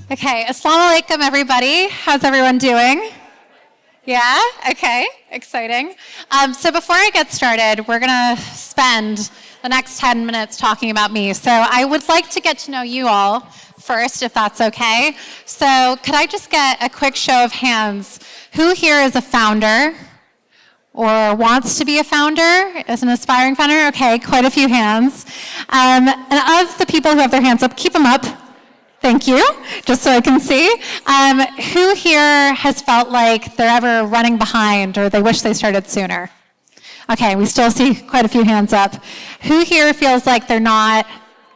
Okay, assalamu alaikum, everybody. How's everyone doing? Yeah? Okay, exciting. So before I get started, we're going to spend the next 10 minutes talking about me. So I would like to get to know you all first, if that's okay. So could I just get a quick show of hands? Who here is a founder or wants to be a founder, is an aspiring founder? Okay, quite a few hands. And of the people who have their hands up, keep them up. Thank you, just so I can see. Who here has felt like they're ever running behind or they wish they started sooner? Okay, we still see quite a few hands up. Who here feels like they're not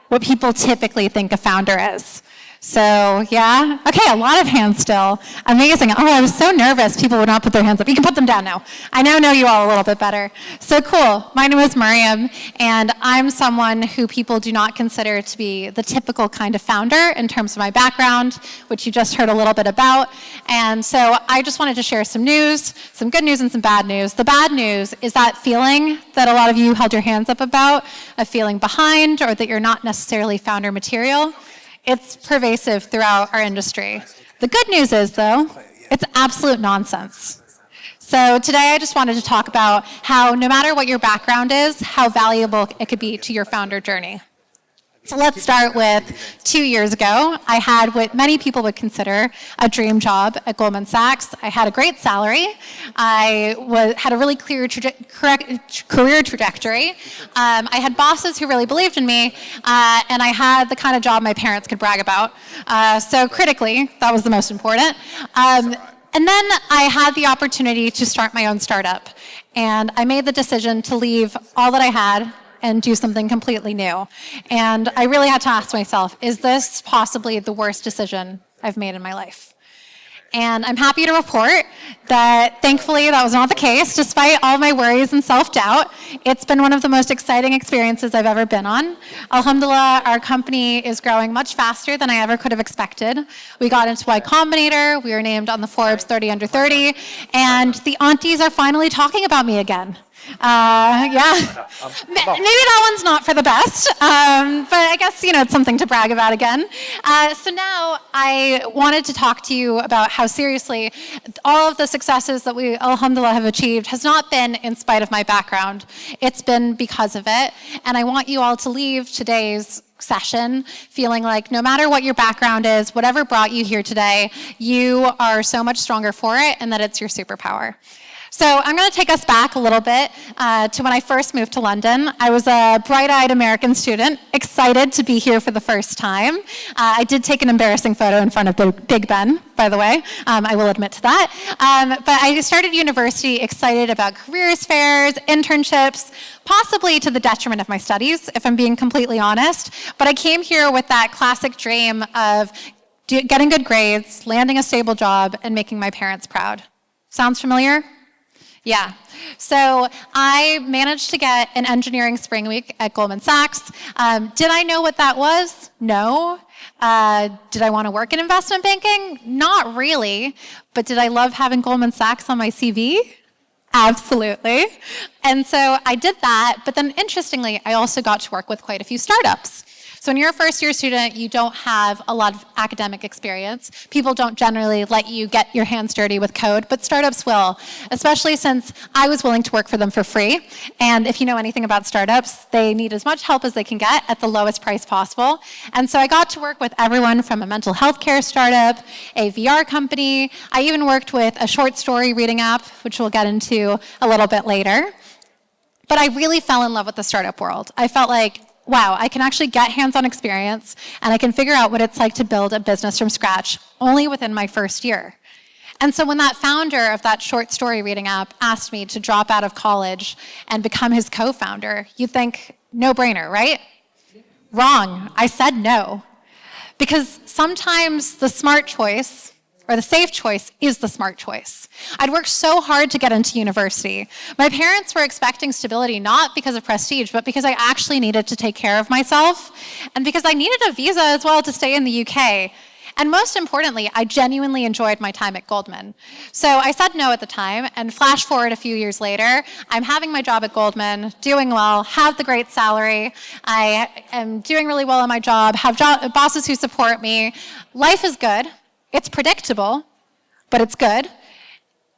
what people typically think a founder is? So, yeah? Okay, a lot of hands still. Amazing. Oh, I was so nervous people would not put their hands up. You can put them down now. I now know you all a little bit better. So cool. My name is Mariam, and I'm someone who people do not consider to be the typical kind of founder in terms of my background, which you just heard a little bit about. And so I just wanted to share some news, some good news and some bad news. The bad news is that feeling that a lot of you held your hands up about, of feeling behind or that you're not necessarily founder material. It's pervasive throughout our industry. The good news is, though, it's absolute nonsense. So today I just wanted to talk about how no matter what your background is, how valuable it could be to your founder journey. So let's start with 2 years ago. I had what many people would consider a dream job at Goldman Sachs. I had a great salary. I had a really clear career trajectory. I had bosses who really believed in me, and I had the kind of job my parents could brag about. So critically, that was the most important. And then I had the opportunity to start my own startup. And I made the decision to leave all that I had and do something completely new. And I really had to ask myself, is this possibly the worst decision I've made in my life? And I'm happy to report that thankfully that was not the case. Despite all my worries and self-doubt, it's been one of the most exciting experiences I've ever been on. Alhamdulillah, our company is growing much faster than I ever could have expected. We got into Y Combinator, we were named on the Forbes 30 Under 30, and the aunties are finally talking about me again. Yeah, maybe that one's not for the best, but I guess, it's something to brag about again. So now I wanted to talk to you about how seriously all of the successes that we, alhamdulillah, have achieved has not been in spite of my background. It's been because of it, and I want you all to leave today's session feeling like no matter what your background is, whatever brought you here today, you are so much stronger for it and that it's your superpower. So I'm going to take us back a little bit to when I first moved to London. I was a bright-eyed American student, excited to be here for the first time. I did take an embarrassing photo in front of Big Ben, by the way. I will admit to that. But I started university excited about careers fairs, internships, possibly to the detriment of my studies, if I'm being completely honest. But I came here with that classic dream of getting good grades, landing a stable job, and making my parents proud. Sounds familiar? Yeah. So I managed to get an engineering spring week at Goldman Sachs. Did I know what that was? No. Did I want to work in investment banking? Not really. But did I love having Goldman Sachs on my CV? Absolutely. And so I did that. But then interestingly, I also got to work with quite a few startups. So when you're a first-year student, you don't have a lot of academic experience. People don't generally let you get your hands dirty with code, but startups will, especially since I was willing to work for them for free. And if you know anything about startups, they need as much help as they can get at the lowest price possible. And so I got to work with everyone from a mental health care startup, a VR company. I even worked with a short story reading app, which we'll get into a little bit later. But I really fell in love with the startup world. I felt like, wow, I can actually get hands-on experience and I can figure out what it's like to build a business from scratch only within my first year. And so when that founder of that short story reading app asked me to drop out of college and become his co-founder, you think, no brainer, right? Wrong. I said no. Because sometimes the smart choice or the safe choice is the smart choice. I'd worked so hard to get into university. My parents were expecting stability not because of prestige, but because I actually needed to take care of myself and because I needed a visa as well to stay in the UK. And most importantly, I genuinely enjoyed my time at Goldman. So I said no at the time, and flash forward a few years later, I'm having my job at Goldman, doing well, have the great salary, I am doing really well in my job, have bosses who support me. Life is good. It's predictable, but it's good.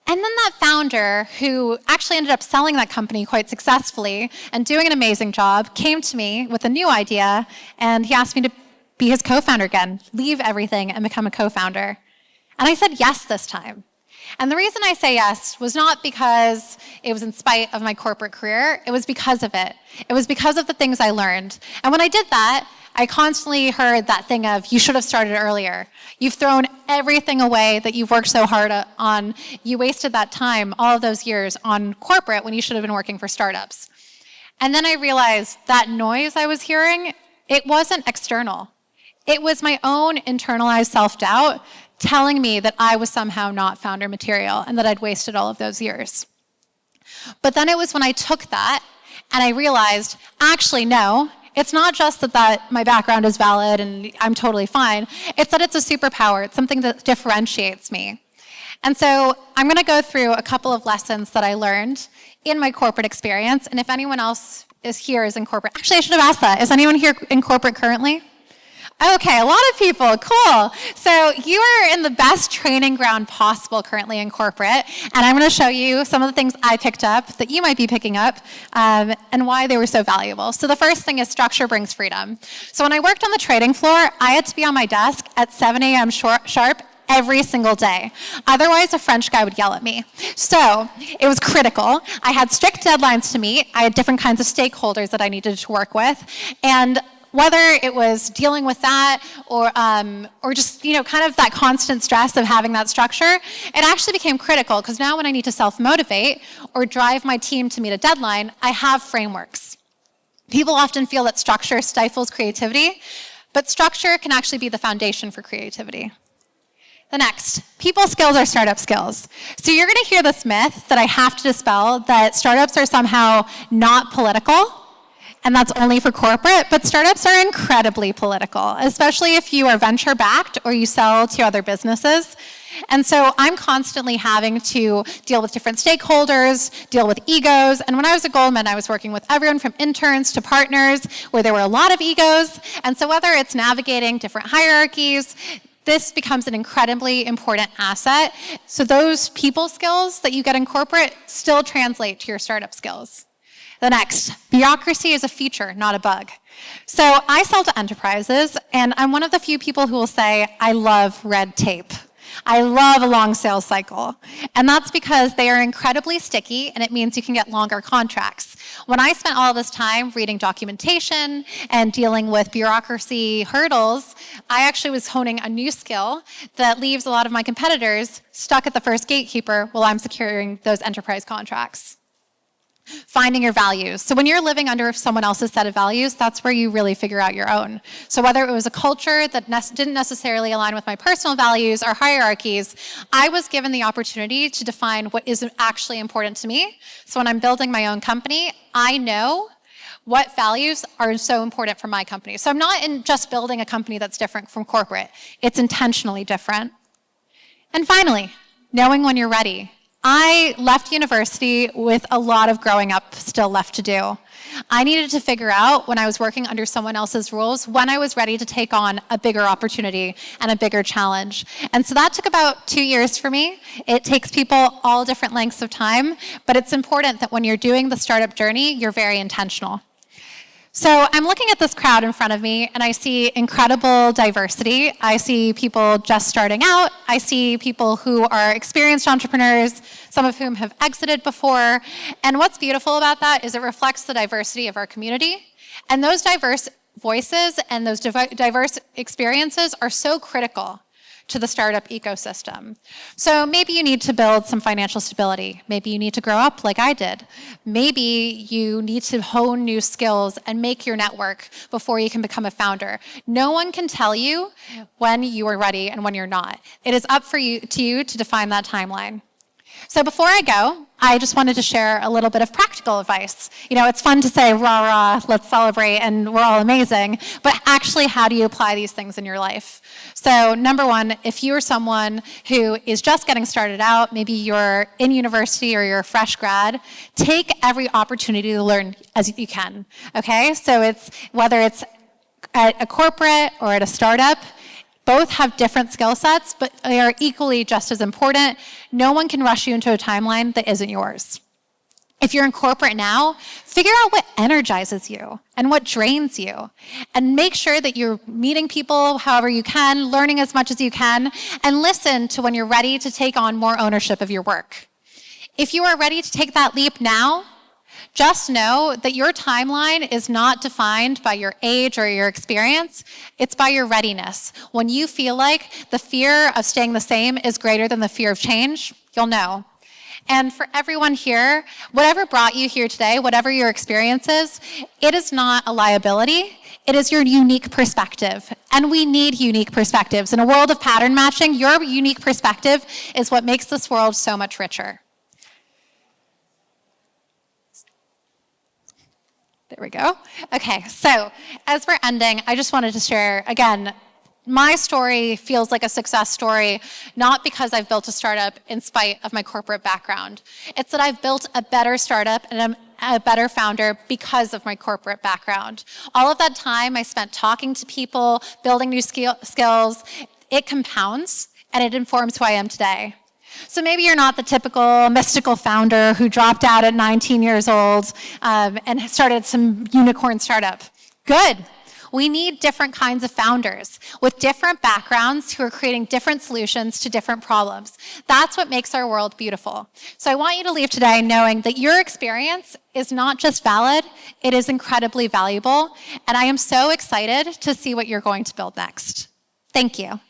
And then that founder, who actually ended up selling that company quite successfully and doing an amazing job, came to me with a new idea, and he asked me to be his co-founder again, leave everything and become a co-founder. And I said yes this time. And the reason I say yes was not because it was in spite of my corporate career, it was because of it. It was because of the things I learned. And when I did that, I constantly heard that thing of, you should have started earlier. You've thrown everything away that you've worked so hard on. You wasted that time, all of those years, on corporate when you should have been working for startups. And then I realized that noise I was hearing, it wasn't external. It was my own internalized self-doubt telling me that I was somehow not founder material and that I'd wasted all of those years. But then it was when I took that and I realized, actually, no, it's not just that my background is valid and I'm totally fine. It's that it's a superpower. It's something that differentiates me. And so I'm going to go through a couple of lessons that I learned in my corporate experience. And if anyone else is in corporate, actually, I should have asked that. Is anyone here in corporate currently? Okay, a lot of people, cool. So you are in the best training ground possible currently in corporate, and I'm going to show you some of the things I picked up that you might be picking up and why they were so valuable. So the first thing is structure brings freedom. So when I worked on the trading floor, I had to be on my desk at 7 a.m. sharp every single day. Otherwise, a French guy would yell at me. So it was critical. I had strict deadlines to meet. I had different kinds of stakeholders that I needed to work with, and whether it was dealing with that or just, kind of that constant stress of having that structure, it actually became critical because now when I need to self-motivate or drive my team to meet a deadline, I have frameworks. People often feel that structure stifles creativity, but structure can actually be the foundation for creativity. The next, people skills are startup skills. So you're going to hear this myth that I have to dispel, that startups are somehow not political, and that's only for corporate, but startups are incredibly political, especially if you are venture-backed or you sell to other businesses. And so I'm constantly having to deal with different stakeholders, deal with egos. And when I was at Goldman, I was working with everyone from interns to partners, where there were a lot of egos. And so whether it's navigating different hierarchies, this becomes an incredibly important asset. So those people skills that you get in corporate still translate to your startup skills. The next, bureaucracy is a feature, not a bug. So I sell to enterprises, and I'm one of the few people who will say, I love red tape. I love a long sales cycle. And that's because they are incredibly sticky, and it means you can get longer contracts. When I spent all this time reading documentation and dealing with bureaucracy hurdles, I actually was honing a new skill that leaves a lot of my competitors stuck at the first gatekeeper while I'm securing those enterprise contracts. Finding your values. So when you're living under someone else's set of values, that's where you really figure out your own. So whether it was a culture that didn't necessarily align with my personal values or hierarchies, I was given the opportunity to define what is actually important to me. So when I'm building my own company, I know what values are so important for my company. So I'm not in just building a company that's different from corporate. It's intentionally different. And finally, knowing when you're ready. I left university with a lot of growing up still left to do. I needed to figure out, when I was working under someone else's rules, when I was ready to take on a bigger opportunity and a bigger challenge. And so that took about 2 years for me. It takes people all different lengths of time, but it's important that when you're doing the startup journey, you're very intentional. So I'm looking at this crowd in front of me, and I see incredible diversity. I see people just starting out. I see people who are experienced entrepreneurs, some of whom have exited before. And what's beautiful about that is it reflects the diversity of our community. And those diverse voices and those diverse experiences are so critical to the startup ecosystem. So maybe you need to build some financial stability. Maybe you need to grow up like I did. Maybe you need to hone new skills and make your network before you can become a founder. No one can tell you when you are ready and when you're not. It is up to you to define that timeline. So before I go, I just wanted to share a little bit of practical advice. You know, it's fun to say, rah, rah, let's celebrate, and we're all amazing, but actually, how do you apply these things in your life? So number one, if you are someone who is just getting started out, maybe you're in university or you're a fresh grad, take every opportunity to learn as you can, okay? So it's whether it's at a corporate or at a startup, both have different skill sets, but they are equally just as important. No one can rush you into a timeline that isn't yours. If you're in corporate now, figure out what energizes you and what drains you. And make sure that you're meeting people however you can, learning as much as you can, and listen to when you're ready to take on more ownership of your work. If you are ready to take that leap now, just know that your timeline is not defined by your age or your experience. It's by your readiness. When you feel like the fear of staying the same is greater than the fear of change, you'll know. And for everyone here, whatever brought you here today, whatever your experience is, it is not a liability. It is your unique perspective. And we need unique perspectives. In a world of pattern matching, your unique perspective is what makes this world so much richer. There we go. Okay, so as we're ending, I just wanted to share, again, my story feels like a success story, not because I've built a startup in spite of my corporate background. It's that I've built a better startup and I'm a better founder because of my corporate background. All of that time I spent talking to people, building new skills, it compounds and it informs who I am today. So maybe you're not the typical mystical founder who dropped out at 19 years old and started some unicorn startup. Good. We need different kinds of founders with different backgrounds who are creating different solutions to different problems. That's what makes our world beautiful. So I want you to leave today knowing that your experience is not just valid, it is incredibly valuable. And I am so excited to see what you're going to build next. Thank you.